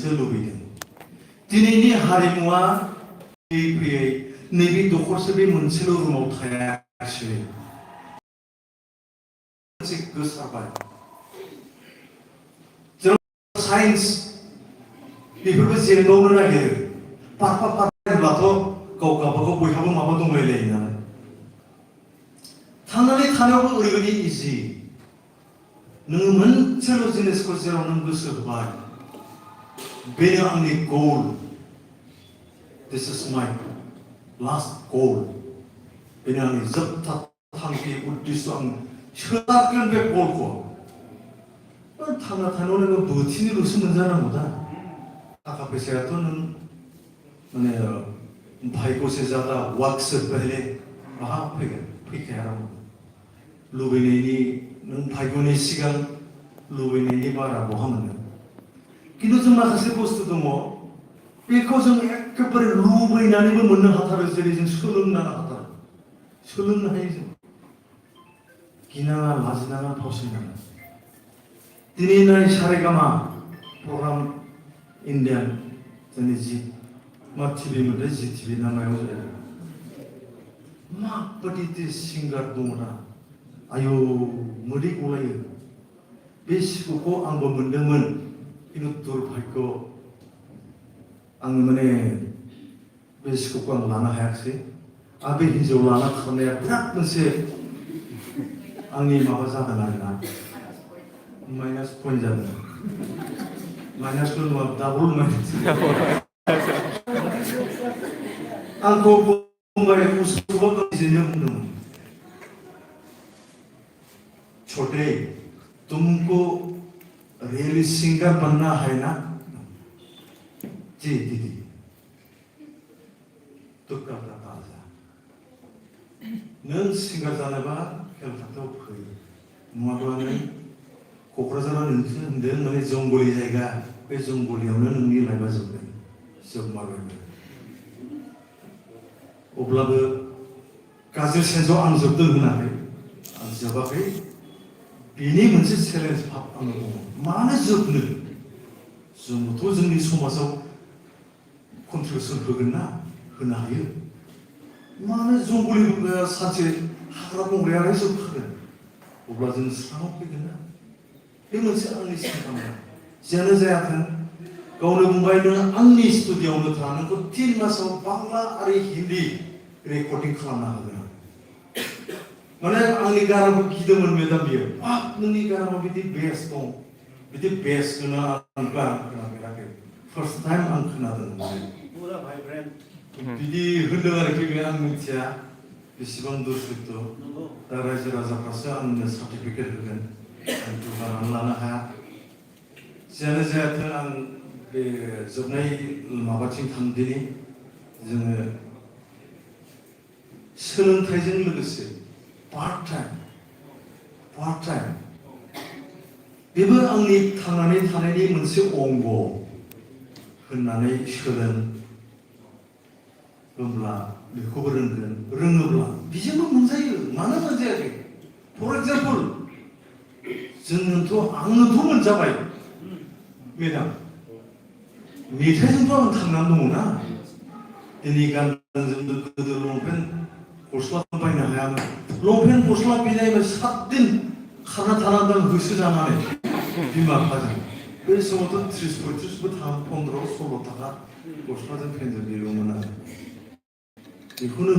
मोनसे लुबैदों दिनैनि हारिमुवा फैयै फैयै नैबे दखरसे बे मोनसेल' रुमाव थायाखिसै मोनसे गोसारबाय जेराव साइन्स बेफोरबो जेनबावनो नागिरो पार्फा पार्फाब्लाथ' गाव गावबागाव बयहाबो माबा दंलायलायो नालाय थांनानै थानायावबो ओरैबायदि इजि नोङो मोनसेल' जिनिसखौ जेराव नों गोसो होबाय बेनो आंनि गोल दिस इज माय लास्ट गोल बेनो आंनि जोबथा थांखि उद्देश्य आं सोनारगोन बे गलखौ थांना थानायाव नोङो बोथिनैल'सो मोनजानांगौ दा थाखा फैसायाथ' नों माने भाग्य से ज्यादा वक्त से पहले बहा फैगोन फैखाया रावबो लुबैनायनि नों भाग्यनि सिगां लुबैनायनि बारा बहा मोनो किन्तु जों माखासे बुस्थु दङ बेखौ जों एखेबारे लुबैनानैबो मोननो हाथारो जेरै जों सोलोंनो हाथारो सोलोंनो हायो जों गिनाङा लाजिनाङा फावसायनाङा दिनै नाय सारेगामा प्रग्राम इण्डियान जोंनि जि मा टिभि मोनदों जि टिभि ना मायाव जायो माबायदि सिंगार दङ दा आयौ मोदै गलायो बे सिखौखौ आंबो मोनदोंमोन किन्तु दुर्भाग्य आङो माने बे सिखौखौ आं लानो हायाखिसै आरो बे हिन्जाव लाना खारनाया बिराद मोनसे आंनि माबा जादों आरोना माइनास पइन्ट जादों माइनासल' नङा डाबल माइनास आंखौ बुंबाय उसुखौबो गावजोंनो बुंदोंमोन छोटे तुमको रियली सिंगर बनना है ना जी दीदी तो कलकत्ता जा नों सिंगार जानोबा कलकातायाव फै नङाब्ला नों क'क्राझाराव नोंसो होनदों माने जंगलि जायगा बे जंगलियावनो नोंनि लाइफआ जोबगोन जोबमारबाय अब्लाबो गाज्रि सेन्सआव आं जोबदों होनाखै आं जोबाखै बेनि मोनसे चेलेन्ज भाब आंनाव दङ मानो जोबनो जोंबोथ' जोंनि समाजाव कन्ट्रिबिउसन होगोन ना होनो हायो मानो जंगलि सानसे हाग्रा बंग्रायानो जोबखागोन अब्ला जों स्राङाव फैगोन ना बे मोनसे आंनि सानखांनाय जियानो जायाथों गावनो बुंबाय नों आंनि स्टुडिय'आवनो था नोंखौ 3 मासाव बांला आरो हिन्दी रेकर्डिं खालामना होगोन माने आंनि गारांखौ गिदोंमोन मेदाम बियो बाब नोंनि गाराङाव बिदि बेस दं बिदि बेस होनो आं खोनाफेराखै फार्स्ट टाइम आं खोनादों पुरा भाइब्रेन्ट बिदि होनदों आरोखि बे आं मिथिया बेसेबां दुर सैथ' दा रायजो राजाफ्रासो आंनो सार्टिफिकेट होगोन आं दुगानानै लानो हाया जियानो जायाथों आं बे जोबनाय माबाथिं थांदिनि जोङो सोलोंथाइजों लोगोसे पार्ट टाइम बेबो आंनि थांनानै थानायनि मोनसे अंग होननानै सोलों होमब्ला बेखौबो रोंगोन रोङोब्ला बेजोंबो मोनजायो मानो मोनजायाखै फर एग्जाम्पल आंनोथ' मोनजाबाय मेदाम मेथाइजोंथ' आं थांनानै दङ ना दिनै गाननो जोमनो गोदो लंपेन्ट गस्ला बायनो हायामोन लंपेन्ट गस्ला बिनायबो 7 दिन खारना थानांदों होसो जानानै बिमा बिफाजों बे समावथ' 30-35बो थाङा 15-16 थाखा गस्लाजों पेन्टजों बेल'मोन आरो बेखौनो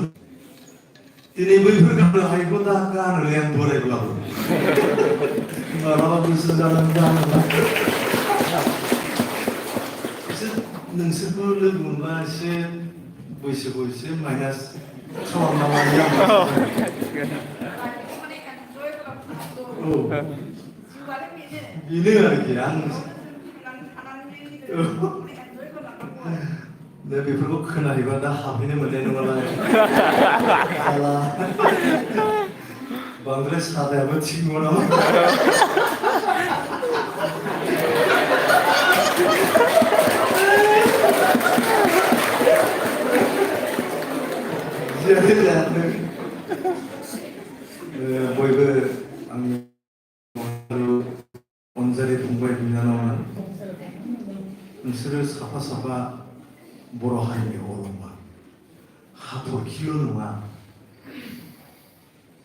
दिनै बैफोर गाननो हायैखौ दा गानोलै आं बोरायब्लाबो मालाबा गोसो जानानै गानोब्ला नोंसोरखौ लोगो मोनबा एसे बैसोखौ एसे माइनास खालामना लायो बेनो आरोखि आं दा बेफोरखौ खोनाहैबा दा हाबहैनो मोननाय नङालाय बांद्राय सादायाबो थिग नङा नामा बयबो आंनि अनजालि फंबाय बिनानावमोन नोंसोर नोंसोरो साफा साफा बर' हारिनि अरमा हाथरखिल' नङा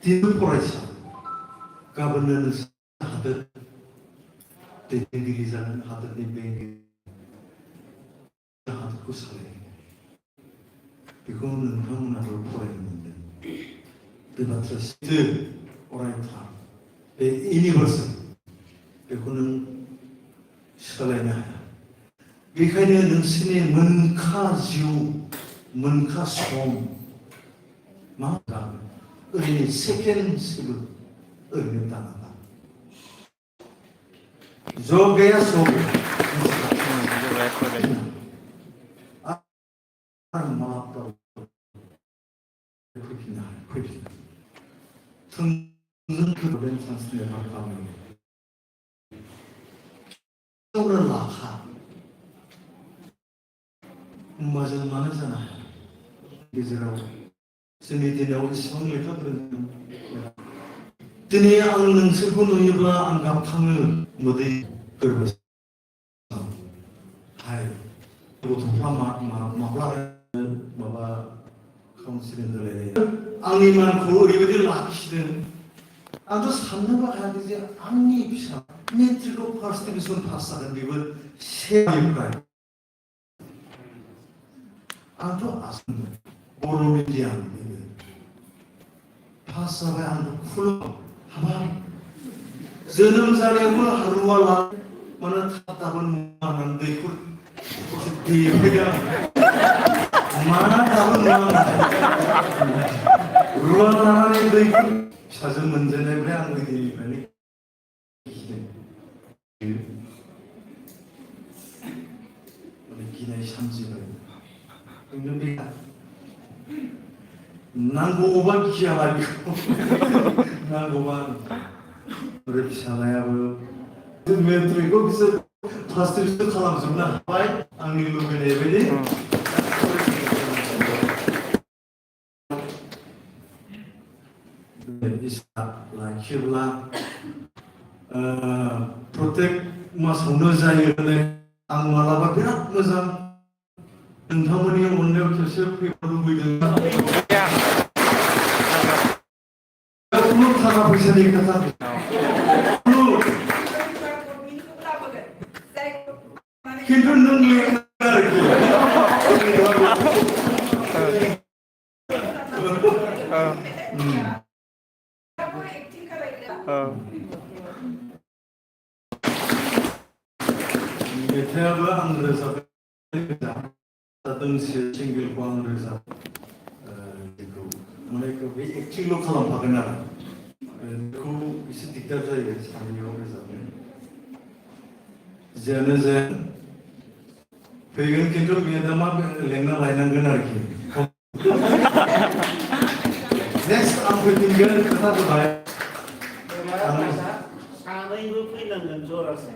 दिनै फरायसा गाबोननो नोंसोर हादोर दैदेनगिरि जागोन हादोरनि बेंगिरि हादोरखौ सालायगोन बेखौ नोंथांमोनाबो फरायनो मोनदों बे बाथ्राया सैथो अरायथा बे इउनिभार्सेल बेखौ नों सोलायनो हाया बेखायनो नोंसोरनि मोनखा जिउ मोनखा सम मा ओरैनो सेकेन्डसबो ओरैनो दाना जो गया सो आरो मालाबाबो फैफिननो हाया फैफिननो थोंजों फैबाय सानस्रिनो खालामो गावनो लाखा होमबा जों मानो जानो हाया गेजेराव जोंनि दिनाव इसेबां लेखा फोरोंदों दिनै आं नोंसोरखौ नुयोब्ला आं गाबखाङो मोदै गोरबोआव हाय गथ'फ्रा माब्ला माबा काउन्सिलिं होलायलायो आंनि मानखौ ओरैबायदि लाखिदों आंथ' साननोबो हायाखै जे आंनि फिसा मेट्रिकआव फार्स्ट डिभिजन पास जागोन बेबो सेनिफ्राय आंथ' आसाममोन बर' मिडियाम पास जाबाय आंथ' खुलुम हाबाब जोनोम जानायावबो हारुवा ला माने दाबो नुवा दैखर देफैदों मा दाबो नुवा रुवा लानानै दैखर फिसाजो मोनजेननायनिफ्राय आं गिदिरनिफ्रायनो गिनाय सोमजिबाय नांगौबा गियाला बेखौ नांगौबा ओरै फिसालायाबो मेट्रिकखौ बिसोर फार्स्ट डिभिजन खालामजोबनो हाबाय आंनि लुबैनाय बायदि लाखियोब्ला प्रत्येक मासावनो जायो आं मालाबा बिराद मोजां नोंथांमोननि अननायाव खेबसे फैनो लुबैदों खुनु थाखा फैसानि खोथा खिन्थु नों मेथाइयाबो आं रोजाबदों दोंसे सिंगेलखौ आं रोजाब बेखौ माने बे एक्टिंल' खालामफागोन आरो बेखौ एसे दिगदार जायो सानैयाव रोजाबनो जियानो जाया फैगोन खिन्थु बेयो दा मा लेंना लायनांगोन आरोखि नेक्स्ट आं फैफिनगोन खोथा होबाय सानैबो फैनांगोन जरासे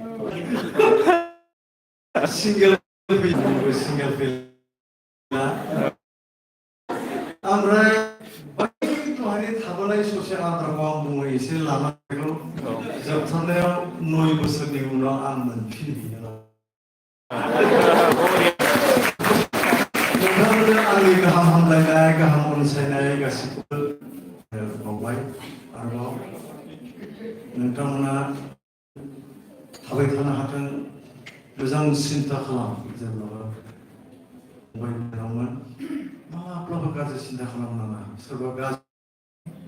सिंगेल फैनांगौ सिंगेल फैना ओमफ्राय दहाय थाबोनाय ससे आद्राखौ आं बुङो एसे लानांगौ जोबथारनायाव 9 बोसोरनि उनाव आं मोनफिनहैनो नोंथांमोननो आंनि गाहाम हामलायनाय गाहाम अनसायनाय गासिबो बावबाय आरोबाव नोंथांमोना थाबाय थानो हाथों मोजां सिन्था खालाम जेब्लाबो फंबायमोन माब्लाबा गाज्रि सिन्था खालामनाङा सोरबा गाज्रि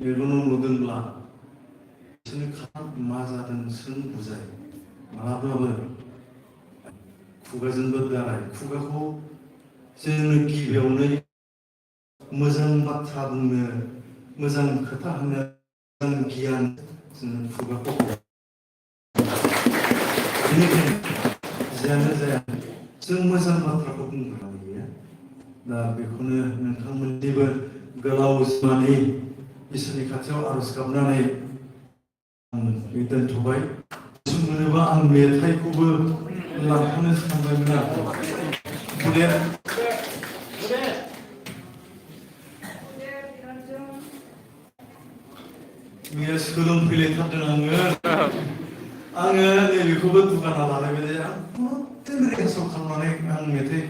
मेगनाव नुदोंब्ला बिसोरनो मा जादों सों बुजाय माब्लाबाबो खुगाजोंबो दाराय खुगाखौ जोङो गिबियावनो मोजां बाथ्रा बुंनो मोजां खोथा होनो मोजां गियान जोङो खुगाखौ बेनिखायनो जियानो जाया जों मोजां बाथ्राखौ बुंनो हायो दा बेखौनो नोंथांमोननिबो गोलाव जिमानि इसोरनि खाथियाव आरज गाबनानै आं दोनथ'बाय सम मोनोबा आं मेथाइखौबो लांफानो सानबायमोन आरो मैया सोलोंफैलायथारदों आङो नैबेखौबो दुगाना लालायबाय जे आं खुनुदिन रिहार्सेल खालामनानै आं मेथाइ